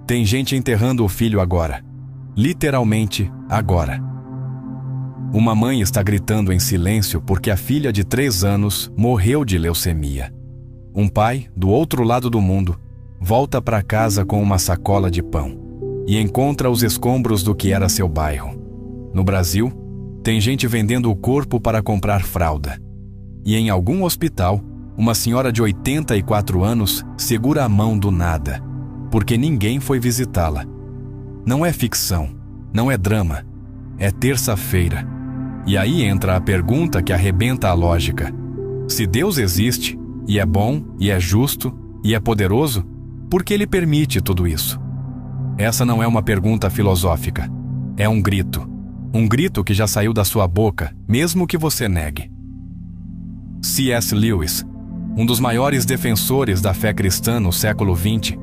Tem gente enterrando o filho agora. Literalmente agora. Uma mãe está gritando em silêncio porque a filha de 3 anos morreu de leucemia. Um pai, do outro lado do mundo, volta para casa com uma sacola de pão e encontra os escombros do que era seu bairro. No Brasil, tem gente vendendo o corpo para comprar fralda. E em algum hospital, uma senhora de 84 anos segura a mão do nada, porque ninguém foi visitá-la. Não é ficção, não é drama, é terça-feira. E aí entra a pergunta que arrebenta a lógica. Se Deus existe, e é bom, e é justo, e é poderoso, por que Ele permite tudo isso? Essa não é uma pergunta filosófica, é um grito. Um grito que já saiu da sua boca, mesmo que você negue. C.S. Lewis, um dos maiores defensores da fé cristã no século XX,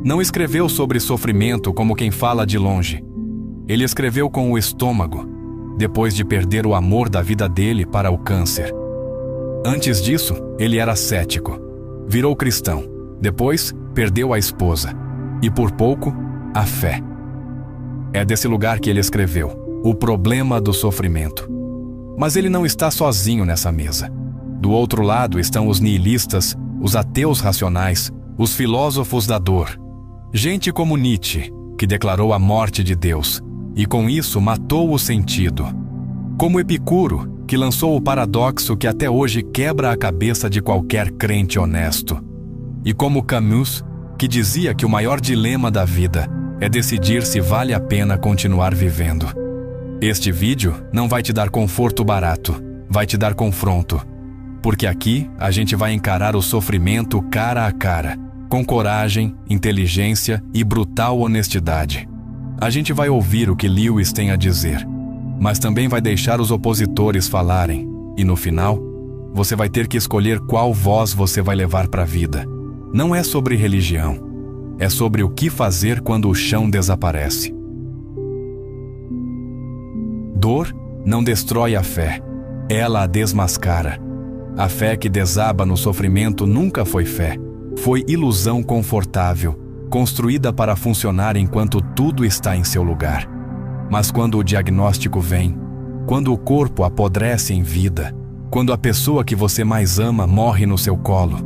não escreveu sobre sofrimento como quem fala de longe. Ele escreveu com o estômago, depois de perder o amor da vida dele para o câncer. Antes disso, ele era cético. Virou cristão. Depois, perdeu a esposa. E por pouco, a fé. É desse lugar que ele escreveu O Problema do Sofrimento. Mas ele não está sozinho nessa mesa. Do outro lado estão os nihilistas, os ateus racionais, os filósofos da dor. Gente como Nietzsche, que declarou a morte de Deus, e com isso matou o sentido. Como Epicuro, que lançou o paradoxo que até hoje quebra a cabeça de qualquer crente honesto. E como Camus, que dizia que o maior dilema da vida é decidir se vale a pena continuar vivendo. Este vídeo não vai te dar conforto barato, vai te dar confronto. Porque aqui a gente vai encarar o sofrimento cara a cara, com coragem, inteligência e brutal honestidade. A gente vai ouvir o que Lewis tem a dizer, mas também vai deixar os opositores falarem, e no final, você vai ter que escolher qual voz você vai levar para a vida. Não é sobre religião, é sobre o que fazer quando o chão desaparece. Dor não destrói a fé, ela a desmascara. A fé que desaba no sofrimento nunca foi fé, foi ilusão confortável, construída para funcionar enquanto tudo está em seu lugar. Mas quando o diagnóstico vem, quando o corpo apodrece em vida, quando a pessoa que você mais ama morre no seu colo,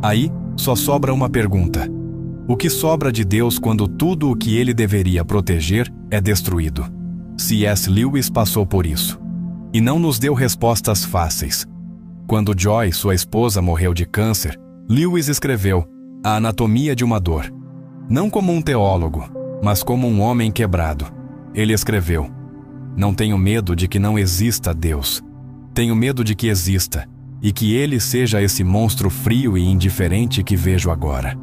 aí só sobra uma pergunta. O que sobra de Deus quando tudo o que Ele deveria proteger é destruído? C.S. Lewis passou por isso. E não nos deu respostas fáceis. Quando Joy, sua esposa, morreu de câncer, Lewis escreveu A Anatomia de uma Dor. Não como um teólogo, mas como um homem quebrado. Ele escreveu: Não tenho medo de que não exista Deus. Tenho medo de que exista, e que Ele seja esse monstro frio e indiferente que vejo agora.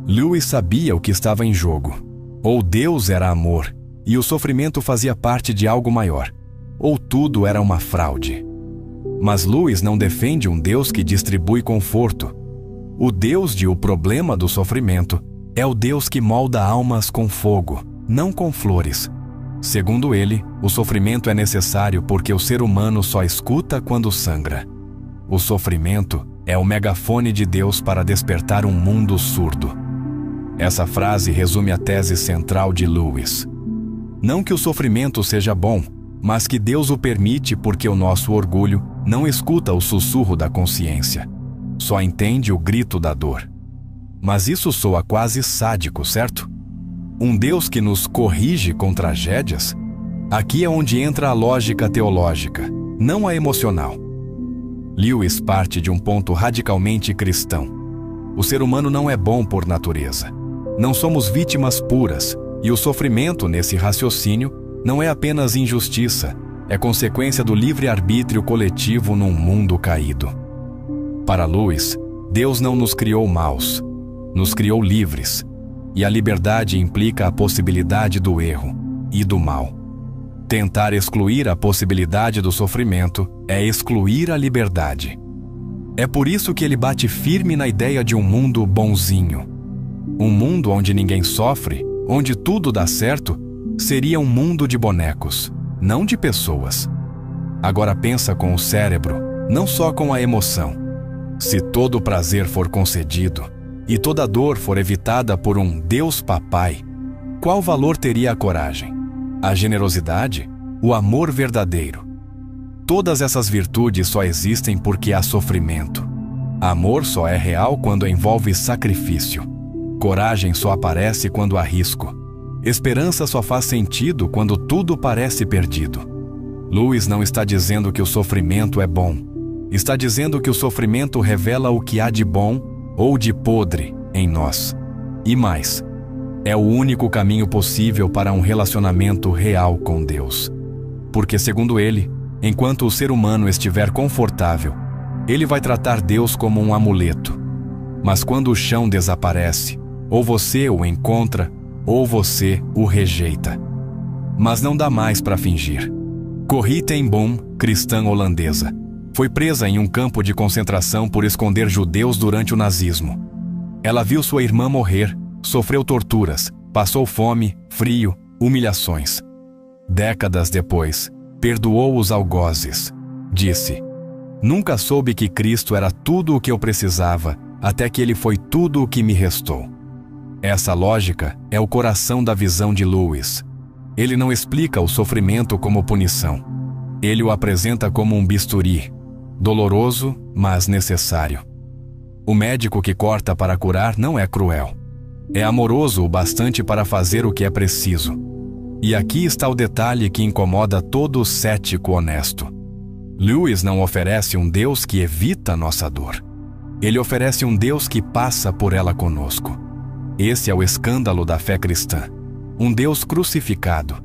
Lewis sabia o que estava em jogo. Ou Deus era amor, e o sofrimento fazia parte de algo maior, ou tudo era uma fraude. Mas Lewis não defende um Deus que distribui conforto. O Deus de O Problema do Sofrimento é o Deus que molda almas com fogo, não com flores. Segundo ele, o sofrimento é necessário porque o ser humano só escuta quando sangra. O sofrimento é o megafone de Deus para despertar um mundo surdo. Essa frase resume a tese central de Lewis. Não que o sofrimento seja bom, mas que Deus o permite porque o nosso orgulho não escuta o sussurro da consciência. Só entende o grito da dor. Mas isso soa quase sádico, certo? Um Deus que nos corrige com tragédias? Aqui é onde entra a lógica teológica, não a emocional. Lewis parte de um ponto radicalmente cristão. O ser humano não é bom por natureza. Não somos vítimas puras, e o sofrimento nesse raciocínio não é apenas injustiça, é consequência do livre-arbítrio coletivo num mundo caído. Para Lewis, Deus não nos criou maus, nos criou livres, e a liberdade implica a possibilidade do erro e do mal. Tentar excluir a possibilidade do sofrimento é excluir a liberdade. É por isso que ele bate firme na ideia de um mundo bonzinho. Um mundo onde ninguém sofre, onde tudo dá certo, seria um mundo de bonecos, não de pessoas. Agora pensa com o cérebro, não só com a emoção. Se todo prazer for concedido, e toda dor for evitada por um Deus Papai, qual valor teria a coragem? A generosidade? O amor verdadeiro? Todas essas virtudes só existem porque há sofrimento. Amor só é real quando envolve sacrifício. Coragem só aparece quando há risco. Esperança só faz sentido quando tudo parece perdido. Lewis não está dizendo que o sofrimento é bom. Está dizendo que o sofrimento revela o que há de bom ou de podre em nós. E mais, é o único caminho possível para um relacionamento real com Deus. Porque, segundo ele, enquanto o ser humano estiver confortável, ele vai tratar Deus como um amuleto. Mas quando o chão desaparece, ou você o encontra, ou você o rejeita. Mas não dá mais para fingir. Corrie ten Boom, cristã holandesa, foi presa em um campo de concentração por esconder judeus durante o nazismo. Ela viu sua irmã morrer, sofreu torturas, passou fome, frio, humilhações. Décadas depois, perdoou os algozes. Disse: "Nunca soube que Cristo era tudo o que eu precisava, até que Ele foi tudo o que me restou." Essa lógica é o coração da visão de Lewis. Ele não explica o sofrimento como punição. Ele o apresenta como um bisturi, doloroso, mas necessário. O médico que corta para curar não é cruel. É amoroso o bastante para fazer o que é preciso. E aqui está o detalhe que incomoda todo cético honesto. Lewis não oferece um Deus que evita nossa dor. Ele oferece um Deus que passa por ela conosco. Esse é o escândalo da fé cristã. Um Deus crucificado.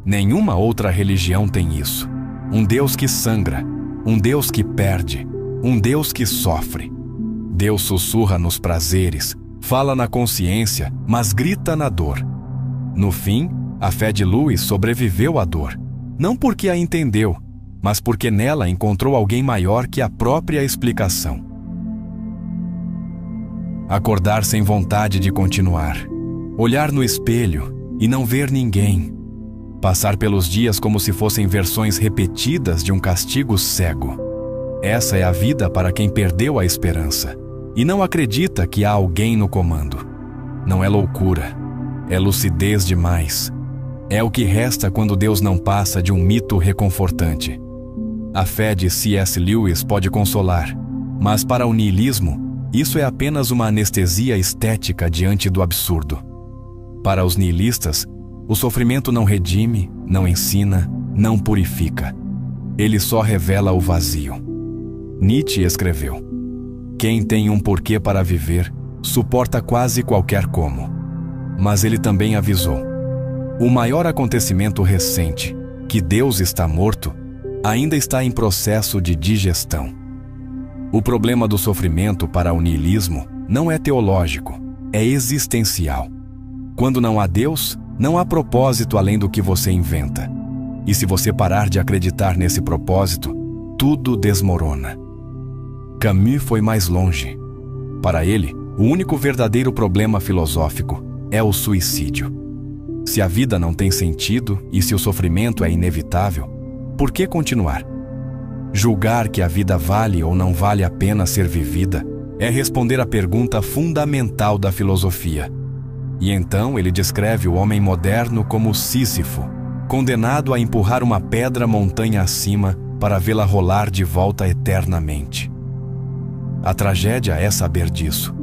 Nenhuma outra religião tem isso. Um Deus que sangra. Um Deus que perde. Um Deus que sofre. Deus sussurra nos prazeres, fala na consciência, mas grita na dor. No fim, a fé de Lewis sobreviveu à dor. Não porque a entendeu, mas porque nela encontrou alguém maior que a própria explicação. Acordar sem vontade de continuar. Olhar no espelho e não ver ninguém. Passar pelos dias como se fossem versões repetidas de um castigo cego. Essa é a vida para quem perdeu a esperança e não acredita que há alguém no comando. Não é loucura, é lucidez demais. É o que resta quando Deus não passa de um mito reconfortante. A fé de C.S. Lewis pode consolar, mas para o niilismo, isso é apenas uma anestesia estética diante do absurdo. Para os niilistas, o sofrimento não redime, não ensina, não purifica. Ele só revela o vazio. Nietzsche escreveu: "Quem tem um porquê para viver, suporta quase qualquer como." Mas ele também avisou: o maior acontecimento recente, que Deus está morto, ainda está em processo de digestão. O problema do sofrimento para o niilismo não é teológico, é existencial. Quando não há Deus, não há propósito além do que você inventa. E se você parar de acreditar nesse propósito, tudo desmorona. Camus foi mais longe. Para ele, o único verdadeiro problema filosófico é o suicídio. Se a vida não tem sentido e se o sofrimento é inevitável, por que continuar? Julgar que a vida vale ou não vale a pena ser vivida é responder à pergunta fundamental da filosofia. E então ele descreve o homem moderno como Sísifo, condenado a empurrar uma pedra montanha acima para vê-la rolar de volta eternamente. A tragédia é saber disso.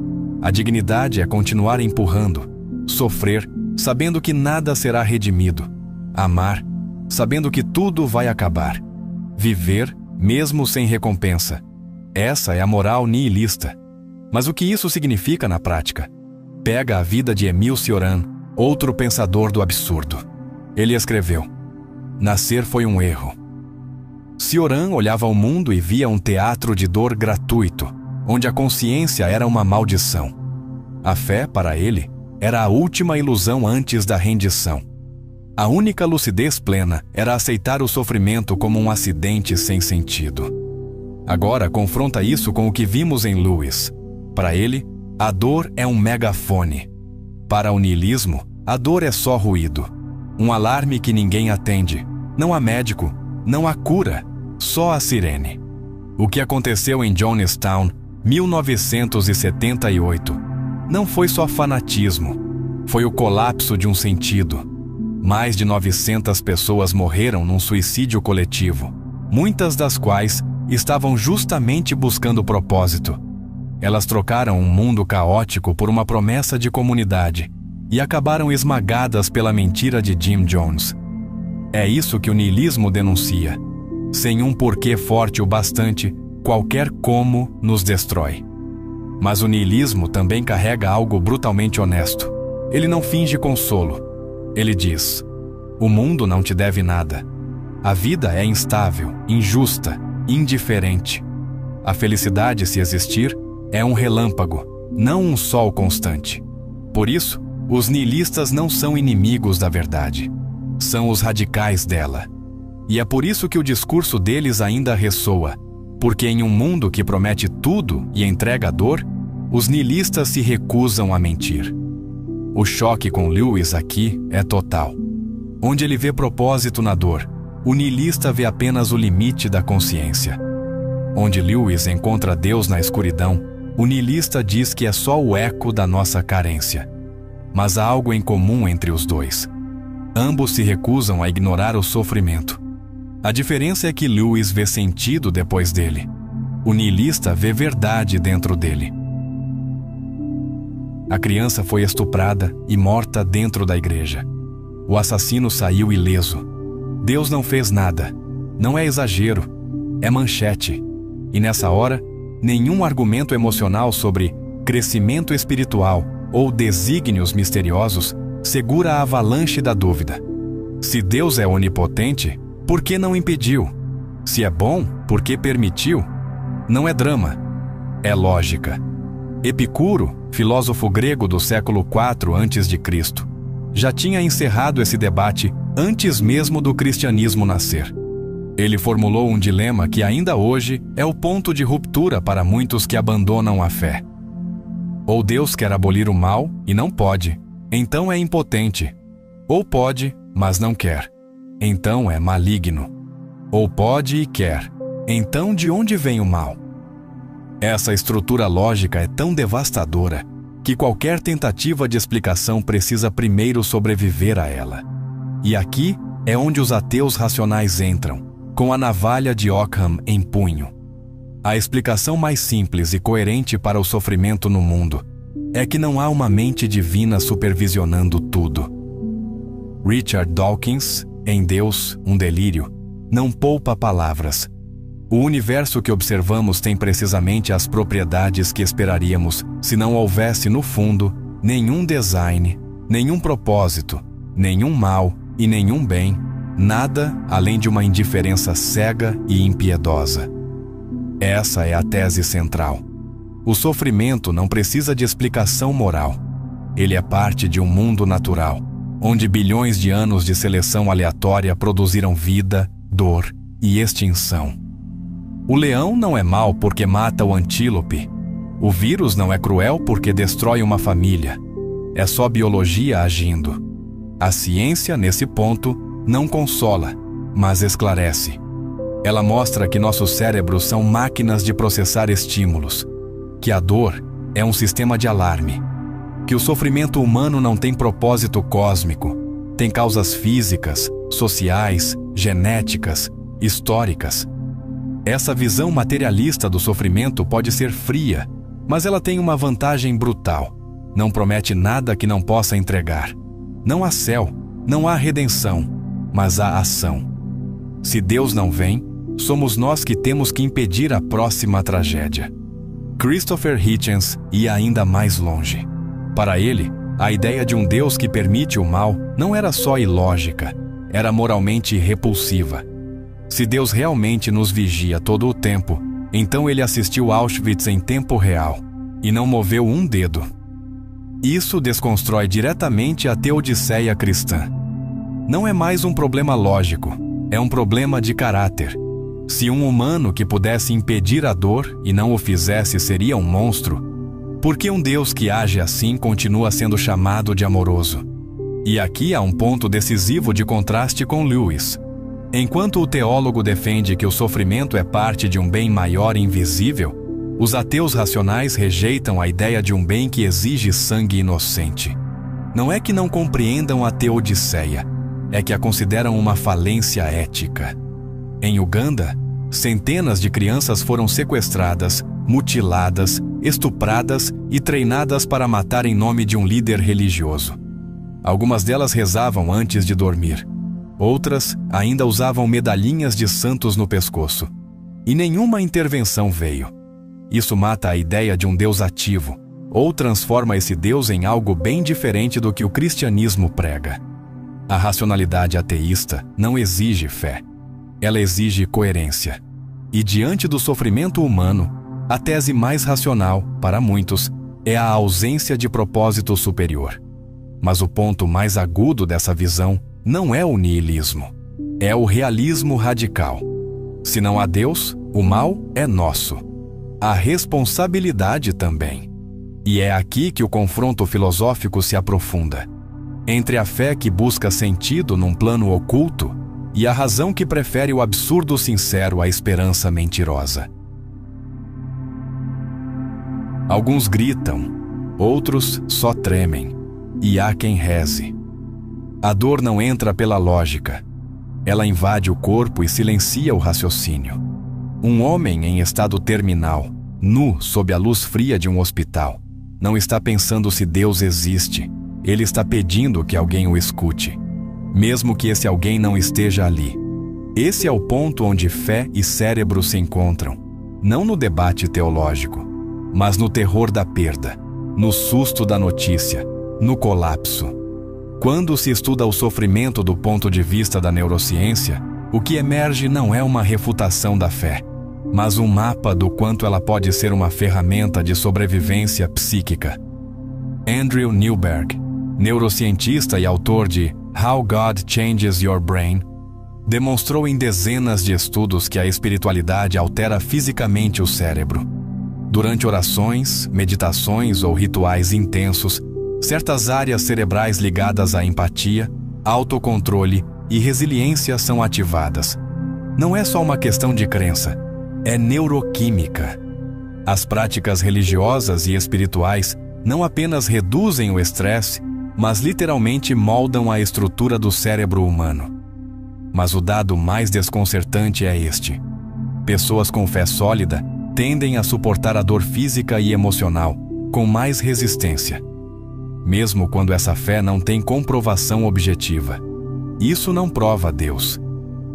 A dignidade é continuar empurrando, sofrer, sabendo que nada será redimido, amar, sabendo que tudo vai acabar, viver, mesmo sem recompensa. Essa é a moral nihilista. Mas o que isso significa na prática? Pega a vida de Émile Cioran, outro pensador do absurdo. Ele escreveu: "Nascer foi um erro." Cioran olhava o mundo e via um teatro de dor gratuito, onde a consciência era uma maldição. A fé, para ele, era a última ilusão antes da rendição. A única lucidez plena era aceitar o sofrimento como um acidente sem sentido. Agora confronta isso com o que vimos em Lewis. Para ele, a dor é um megafone. Para o niilismo, a dor é só ruído. Um alarme que ninguém atende. Não há médico, não há cura, só a sirene. O que aconteceu em Jonestown, 1978, não foi só fanatismo. foi o colapso de um sentido. Mais de 900 pessoas morreram num suicídio coletivo, muitas das quais estavam justamente buscando propósito. Elas trocaram um mundo caótico por uma promessa de comunidade e acabaram esmagadas pela mentira de Jim Jones. É isso que o niilismo denuncia. Sem um porquê forte o bastante, qualquer como nos destrói. Mas o niilismo também carrega algo brutalmente honesto. Ele não finge consolo. Ele diz: o mundo não te deve nada. A vida é instável, injusta, indiferente. A felicidade, se existir, é um relâmpago, não um sol constante. Por isso, os niilistas não são inimigos da verdade. São os radicais dela. E é por isso que o discurso deles ainda ressoa, porque em um mundo que promete tudo e entrega a dor, os niilistas se recusam a mentir. O choque com Lewis aqui é total. Onde ele vê propósito na dor, o niilista vê apenas o limite da consciência. Onde Lewis encontra Deus na escuridão, o niilista diz que é só o eco da nossa carência. Mas há algo em comum entre os dois. Ambos se recusam a ignorar o sofrimento. A diferença é que Lewis vê sentido depois dele. O niilista vê verdade dentro dele. A criança foi estuprada e morta dentro da igreja. O assassino saiu ileso. Deus não fez nada. Não é exagero, é manchete. E nessa hora, nenhum argumento emocional sobre crescimento espiritual ou desígnios misteriosos segura a avalanche da dúvida. Se Deus é onipotente, por que não impediu? Se é bom, por que permitiu? Não é drama, é lógica. Epicuro, filósofo grego do século IV a.C., já tinha encerrado esse debate antes mesmo do cristianismo nascer. Ele formulou um dilema que ainda hoje é o ponto de ruptura para muitos que abandonam a fé. Ou Deus quer abolir o mal e não pode, então é impotente. Ou pode, mas não quer, então é maligno. Ou pode e quer, então de onde vem o mal? Essa estrutura lógica é tão devastadora que qualquer tentativa de explicação precisa primeiro sobreviver a ela. E aqui é onde os ateus racionais entram, com a navalha de Ockham em punho. A explicação mais simples e coerente para o sofrimento no mundo é que não há uma mente divina supervisionando tudo. Richard Dawkins, em Deus, um delírio, não poupa palavras. O universo que observamos tem precisamente as propriedades que esperaríamos se não houvesse, no fundo, nenhum design, nenhum propósito, nenhum mal e nenhum bem, nada além de uma indiferença cega e impiedosa. Essa é a tese central. O sofrimento não precisa de explicação moral. Ele é parte de um mundo natural, onde bilhões de anos de seleção aleatória produziram vida, dor e extinção. O leão não é mau porque mata o antílope. O vírus não é cruel porque destrói uma família. É só biologia agindo. A ciência, nesse ponto, não consola, mas esclarece. Ela mostra que nossos cérebros são máquinas de processar estímulos, que a dor é um sistema de alarme, que o sofrimento humano não tem propósito cósmico, tem causas físicas, sociais, genéticas, históricas. Essa visão materialista do sofrimento pode ser fria, mas ela tem uma vantagem brutal. Não promete nada que não possa entregar. Não há céu, não há redenção, mas há ação. Se Deus não vem, somos nós que temos que impedir a próxima tragédia. Christopher Hitchens ia ainda mais longe. Para ele, a ideia de um Deus que permite o mal não era só ilógica, era moralmente repulsiva. Se Deus realmente nos vigia todo o tempo, então ele assistiu Auschwitz em tempo real e não moveu um dedo. Isso desconstrói diretamente a teodiceia cristã. Não é mais um problema lógico, é um problema de caráter. Se um humano que pudesse impedir a dor e não o fizesse seria um monstro, por que um Deus que age assim continua sendo chamado de amoroso? E aqui há um ponto decisivo de contraste com Lewis. Enquanto o teólogo defende que o sofrimento é parte de um bem maior e invisível, os ateus racionais rejeitam a ideia de um bem que exige sangue inocente. Não é que não compreendam a Teodiceia, é que a consideram uma falência ética. Em Uganda, centenas de crianças foram sequestradas, mutiladas, estupradas e treinadas para matar em nome de um líder religioso. Algumas delas rezavam antes de dormir. Outras ainda usavam medalhinhas de santos no pescoço. E nenhuma intervenção veio. Isso mata a ideia de um Deus ativo, ou transforma esse Deus em algo bem diferente do que o cristianismo prega. A racionalidade ateísta não exige fé. Ela exige coerência. E diante do sofrimento humano, a tese mais racional, para muitos, é a ausência de propósito superior. Mas o ponto mais agudo dessa visão não é o niilismo, é o realismo radical. Se não há Deus, o mal é nosso. A responsabilidade também. E é aqui que o confronto filosófico se aprofunda. Entre a fé que busca sentido num plano oculto e a razão que prefere o absurdo sincero à esperança mentirosa. Alguns gritam, outros só tremem, e há quem reze. A dor não entra pela lógica. Ela invade o corpo e silencia o raciocínio. Um homem em estado terminal, nu sob a luz fria de um hospital, não está pensando se Deus existe. Ele está pedindo que alguém o escute, mesmo que esse alguém não esteja ali. Esse é o ponto onde fé e cérebro se encontram, não no debate teológico, mas no terror da perda, no susto da notícia, no colapso. Quando se estuda o sofrimento do ponto de vista da neurociência, o que emerge não é uma refutação da fé, mas um mapa do quanto ela pode ser uma ferramenta de sobrevivência psíquica. Andrew Newberg, neurocientista e autor de How God Changes Your Brain, demonstrou em dezenas de estudos que a espiritualidade altera fisicamente o cérebro. Durante orações, meditações ou rituais intensos, certas áreas cerebrais ligadas à empatia, autocontrole e resiliência são ativadas. Não é só uma questão de crença, é neuroquímica. As práticas religiosas e espirituais não apenas reduzem o estresse, mas literalmente moldam a estrutura do cérebro humano. Mas o dado mais desconcertante é este: pessoas com fé sólida tendem a suportar a dor física e emocional com mais resistência, mesmo quando essa fé não tem comprovação objetiva. Isso não prova Deus,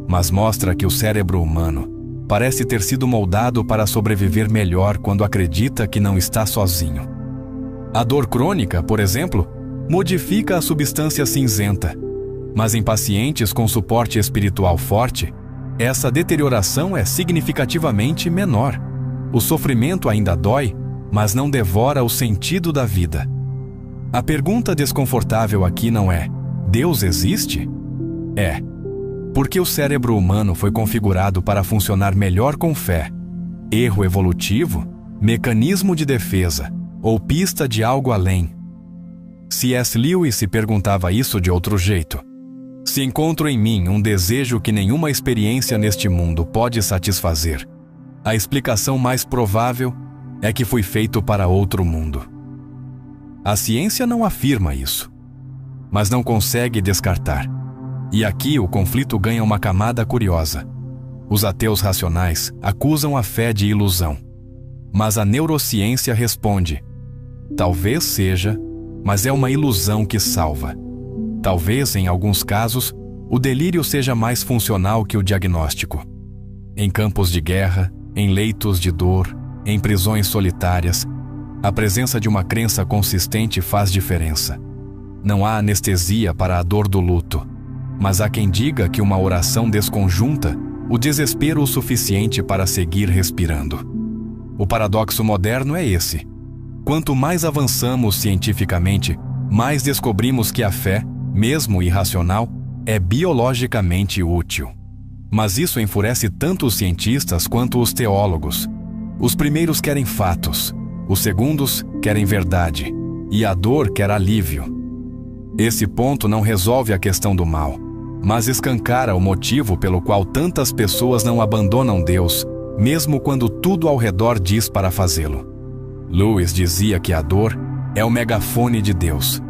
mas mostra que o cérebro humano parece ter sido moldado para sobreviver melhor quando acredita que não está sozinho. A dor crônica, por exemplo, modifica a substância cinzenta, mas em pacientes com suporte espiritual forte, essa deterioração é significativamente menor. O sofrimento ainda dói, mas não devora o sentido da vida. A pergunta desconfortável aqui não é: Deus existe? É: porque o cérebro humano foi configurado para funcionar melhor com fé? Erro evolutivo? Mecanismo de defesa? Ou pista de algo além? C.S. Lewis se perguntava isso de outro jeito: se encontro em mim um desejo que nenhuma experiência neste mundo pode satisfazer, a explicação mais provável é que fui feito para outro mundo. A ciência não afirma isso, mas não consegue descartar. E aqui o conflito ganha uma camada curiosa. Os ateus racionais acusam a fé de ilusão, mas a neurociência responde: talvez seja, mas é uma ilusão que salva. Talvez, em alguns casos, o delírio seja mais funcional que o diagnóstico. Em campos de guerra, em leitos de dor, em prisões solitárias, a presença de uma crença consistente faz diferença. Não há anestesia para a dor do luto, mas há quem diga que uma oração desconjunta o desespero o suficiente para seguir respirando. O paradoxo moderno é esse: quanto mais avançamos cientificamente, mais descobrimos que a fé, mesmo irracional, é biologicamente útil. Mas isso enfurece tanto os cientistas quanto os teólogos. Os primeiros querem fatos, os segundos querem verdade, e a dor quer alívio. Esse ponto não resolve a questão do mal, mas escancara o motivo pelo qual tantas pessoas não abandonam Deus, mesmo quando tudo ao redor diz para fazê-lo. Lewis dizia que a dor é o megafone de Deus.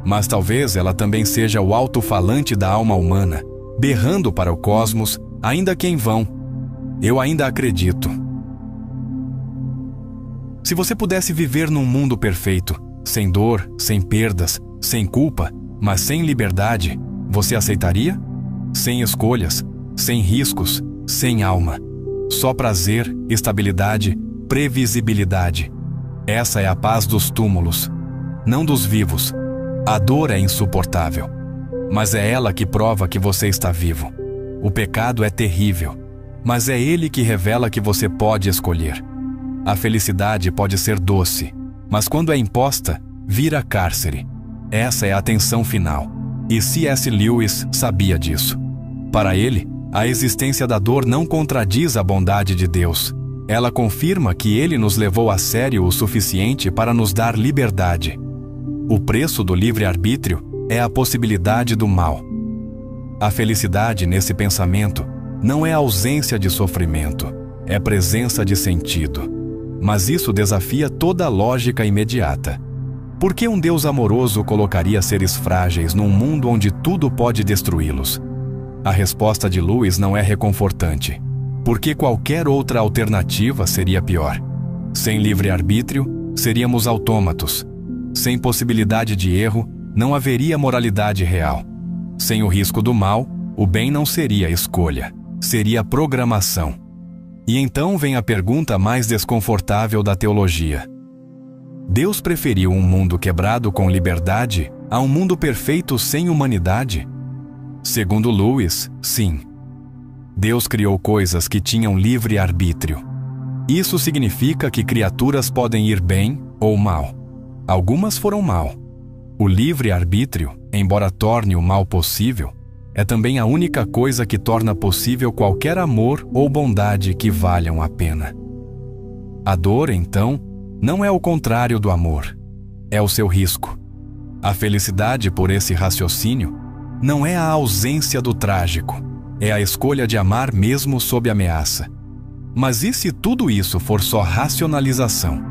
Mas talvez ela também seja o alto-falante da alma humana, berrando para o cosmos, ainda que em vão. Eu ainda acredito. Se você pudesse viver num mundo perfeito, sem dor, sem perdas, sem culpa, mas sem liberdade, você aceitaria? Sem escolhas, sem riscos, sem alma. Só prazer, estabilidade, previsibilidade. Essa é a paz dos túmulos, não dos vivos. A dor é insuportável, mas é ela que prova que você está vivo. O pecado é terrível, mas é ele que revela que você pode escolher. A felicidade pode ser doce, mas quando é imposta, vira cárcere. Essa é a tensão final, e C.S. Lewis sabia disso. Para ele, a existência da dor não contradiz a bondade de Deus. Ela confirma que ele nos levou a sério o suficiente para nos dar liberdade. O preço do livre-arbítrio é a possibilidade do mal. A felicidade nesse pensamento não é ausência de sofrimento, é presença de sentido. Mas isso desafia toda a lógica imediata. Por que um Deus amoroso colocaria seres frágeis num mundo onde tudo pode destruí-los? A resposta de Lewis não é reconfortante, porque qualquer outra alternativa seria pior. Sem livre-arbítrio, seríamos autômatos. Sem possibilidade de erro, não haveria moralidade real. Sem o risco do mal, o bem não seria escolha, seria programação. E então vem a pergunta mais desconfortável da teologia. Deus preferiu um mundo quebrado com liberdade a um mundo perfeito sem humanidade? Segundo Lewis, sim. Deus criou coisas que tinham livre arbítrio. Isso significa que criaturas podem ir bem ou mal. Algumas foram mal. O livre-arbítrio, embora torne o mal possível, é também a única coisa que torna possível qualquer amor ou bondade que valham a pena. A dor, então, não é o contrário do amor, é o seu risco. A felicidade, por esse raciocínio, não é a ausência do trágico, é a escolha de amar mesmo sob ameaça. Mas e se tudo isso for só racionalização?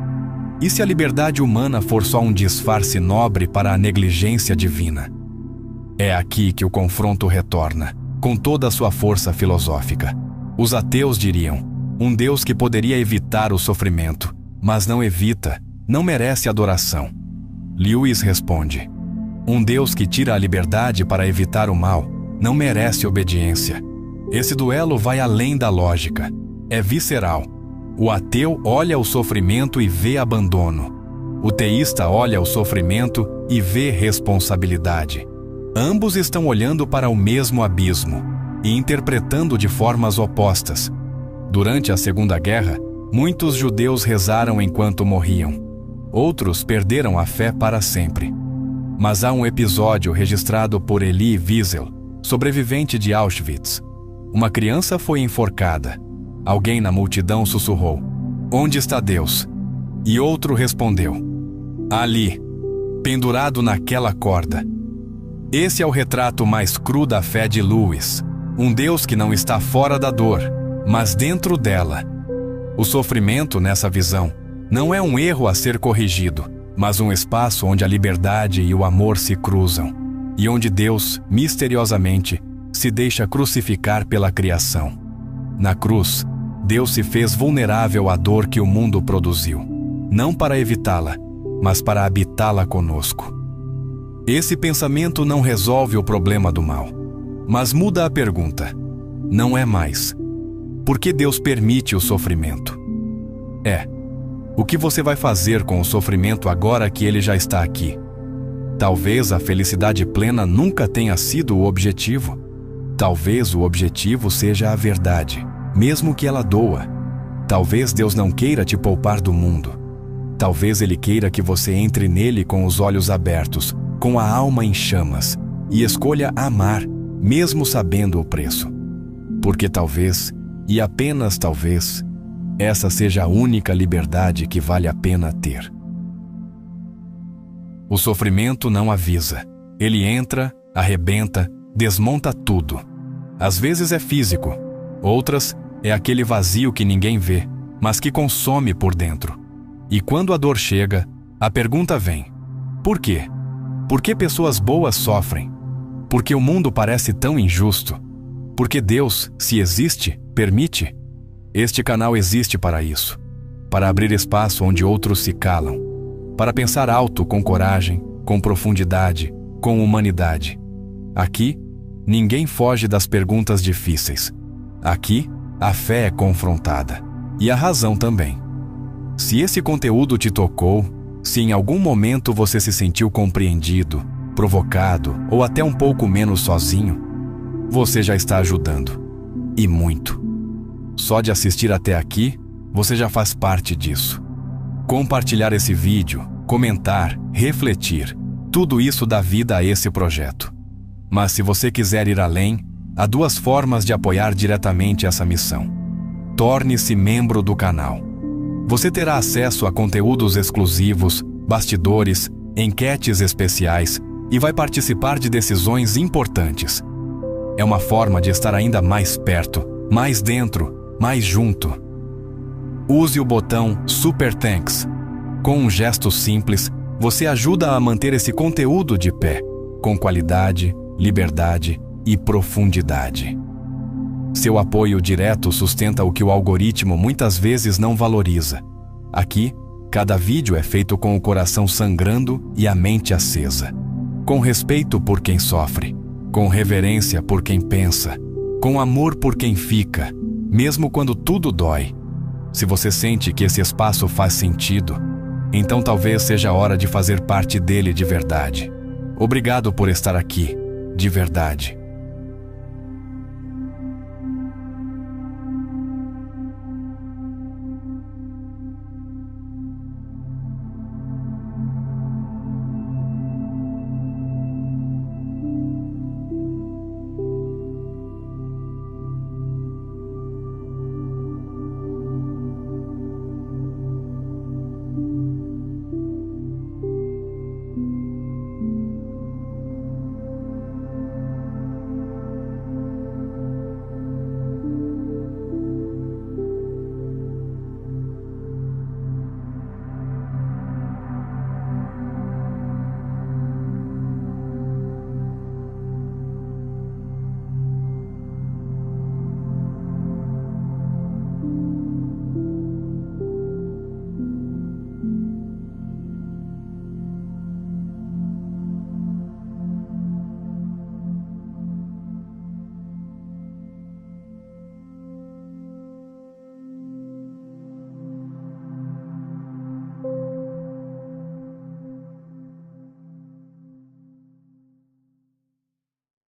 E se a liberdade humana for só um disfarce nobre para a negligência divina? É aqui que o confronto retorna, com toda a sua força filosófica. Os ateus diriam, um Deus que poderia evitar o sofrimento, mas não evita, não merece adoração. Lewis responde, um Deus que tira a liberdade para evitar o mal, não merece obediência. Esse duelo vai além da lógica, é visceral. O ateu olha o sofrimento e vê abandono. O teísta olha o sofrimento e vê responsabilidade. Ambos estão olhando para o mesmo abismo e interpretando de formas opostas. Durante a Segunda Guerra, muitos judeus rezaram enquanto morriam. Outros perderam a fé para sempre. Mas há um episódio registrado por Elie Wiesel, sobrevivente de Auschwitz. Uma criança foi enforcada. Alguém na multidão sussurrou, onde está Deus? E outro respondeu, ali, pendurado naquela corda. Esse é o retrato mais cru da fé de Lewis, um Deus que não está fora da dor, mas dentro dela. O sofrimento nessa visão não é um erro a ser corrigido, mas um espaço onde a liberdade e o amor se cruzam, e onde Deus, misteriosamente, se deixa crucificar pela criação. Na cruz, Deus se fez vulnerável à dor que o mundo produziu, não para evitá-la, mas para habitá-la conosco. Esse pensamento não resolve o problema do mal, mas muda a pergunta. Não é mais. Por que Deus permite o sofrimento? O que você vai fazer com o sofrimento agora que ele já está aqui? Talvez a felicidade plena nunca tenha sido o objetivo. Talvez o objetivo seja a verdade, mesmo que ela doa. Talvez Deus não queira te poupar do mundo. Talvez Ele queira que você entre nele com os olhos abertos, com a alma em chamas, e escolha amar, mesmo sabendo o preço. Porque talvez, e apenas talvez, essa seja a única liberdade que vale a pena ter. O sofrimento não avisa. Ele entra, arrebenta, desmonta tudo. Às vezes é físico, outras é aquele vazio que ninguém vê, mas que consome por dentro. E quando a dor chega, a pergunta vem: por quê? Por que pessoas boas sofrem? Por que o mundo parece tão injusto? Por que Deus, se existe, permite? Este canal existe para isso, para abrir espaço onde outros se calam, para pensar alto com coragem, com profundidade, com humanidade. Aqui, ninguém foge das perguntas difíceis. Aqui, a fé é confrontada. E a razão também. Se esse conteúdo te tocou, se em algum momento você se sentiu compreendido, provocado ou até um pouco menos sozinho, você já está ajudando. E muito. Só de assistir até aqui, você já faz parte disso. Compartilhar esse vídeo, comentar, refletir, tudo isso dá vida a esse projeto. Mas se você quiser ir além, há 2 formas de apoiar diretamente essa missão. Torne-se membro do canal. Você terá acesso a conteúdos exclusivos, bastidores, enquetes especiais e vai participar de decisões importantes. É uma forma de estar ainda mais perto, mais dentro, mais junto. Use o botão Super Thanks. Com um gesto simples, você ajuda a manter esse conteúdo de pé, com qualidade, liberdade e profundidade. Seu apoio direto sustenta o que o algoritmo muitas vezes não valoriza. Aqui, cada vídeo é feito com o coração sangrando e a mente acesa. Com respeito por quem sofre, com reverência por quem pensa, com amor por quem fica, mesmo quando tudo dói. Se você sente que esse espaço faz sentido, então talvez seja a hora de fazer parte dele de verdade. Obrigado por estar aqui, de verdade.